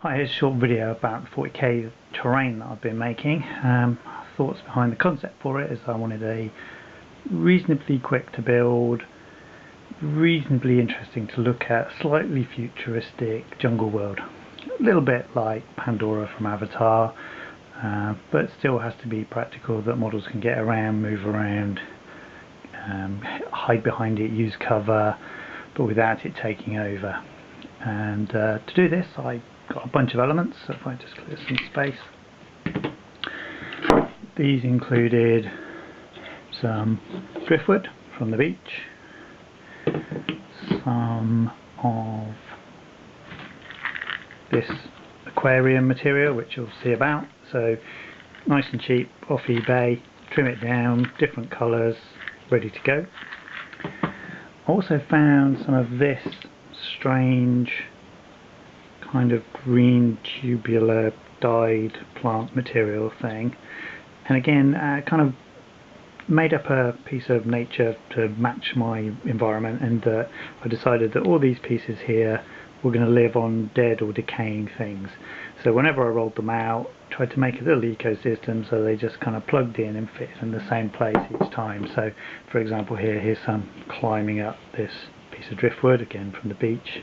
Hi, here's a short video about the 40k terrain that I've been making. Thoughts behind the concept for it is I wanted a reasonably quick to build, reasonably interesting to look at, slightly futuristic jungle world. A little bit like Pandora from Avatar, but still has to be practical, that models can get around, move around, hide behind it, use cover, but without it taking over. And to do this I got a bunch of elements, so if I just clear some space. These included some driftwood from the beach, some of this aquarium material which you'll see about, so nice and cheap off eBay, trim it down, different colours, ready to go. I also found some of this strange kind of green tubular dyed plant material thing, and again kind of made up a piece of nature to match my environment, and I decided that all these pieces here were going to live on dead or decaying things. So whenever I rolled them out, tried to make a little ecosystem so they just kind of plugged in and fit in the same place each time. So for example here's some climbing up this piece of driftwood, again from the beach.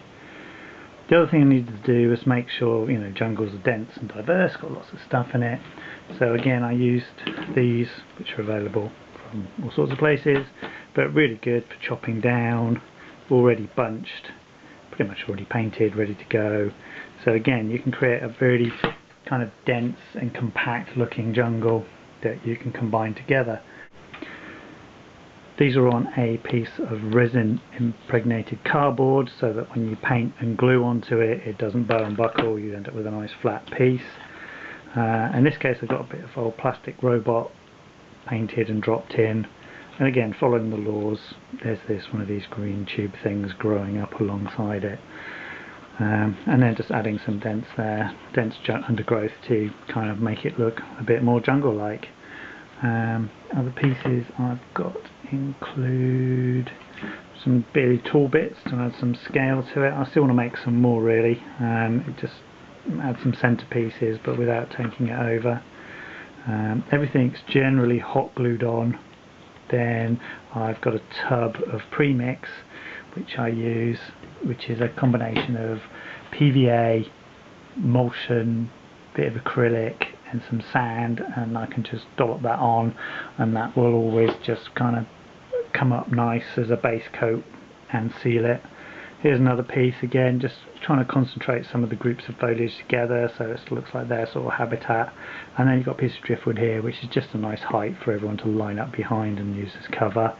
The other thing I needed to do was make sure, jungles are dense and diverse, got lots of stuff in it. So again I used these, which are available from all sorts of places, but really good for chopping down, already bunched, pretty much already painted, ready to go. So again you can create a very kind of dense and compact looking jungle that you can combine together. These are on a piece of resin impregnated cardboard, so that when you paint and glue onto it, it doesn't bow and buckle, you end up with a nice flat piece. In this case I've got a bit of old plastic robot painted and dropped in, and again following the laws, there's one of these green tube things growing up alongside it. And then just adding some dense undergrowth to kind of make it look a bit more jungle-like. Other pieces I've got include some really tall bits to add some scale to it. I still want to make some more really, just add some centerpieces but without taking it over. Everything's generally hot glued on. Then I've got a tub of premix which I use, which is a combination of PVA, emulsion, bit of acrylic and some sand, and I can just dollop that on and that will always just kind of come up nice as a base coat and seal it. Here's another piece, again just trying to concentrate some of the groups of foliage together so it looks like their sort of habitat. And then you've got a piece of driftwood here which is just a nice height for everyone to line up behind and use as cover.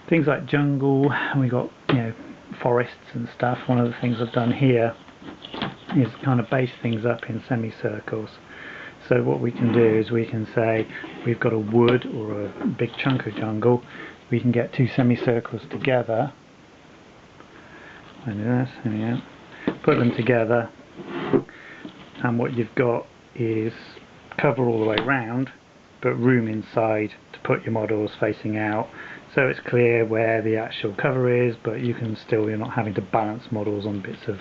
Things like jungle, and we got forests and stuff. One of the things I've done here is kind of base things up in semicircles. So what we can do is we can say we've got a wood or a big chunk of jungle, we can get two semicircles together, put them together, and what you've got is cover all the way around but room inside to put your models facing out, so it's clear where the actual cover is, but you're not having to balance models on bits of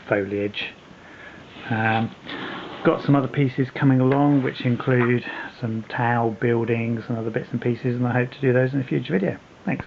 foliage. Got some other pieces coming along which include some towel buildings and other bits and pieces, and I hope to do those in a future video. Thanks.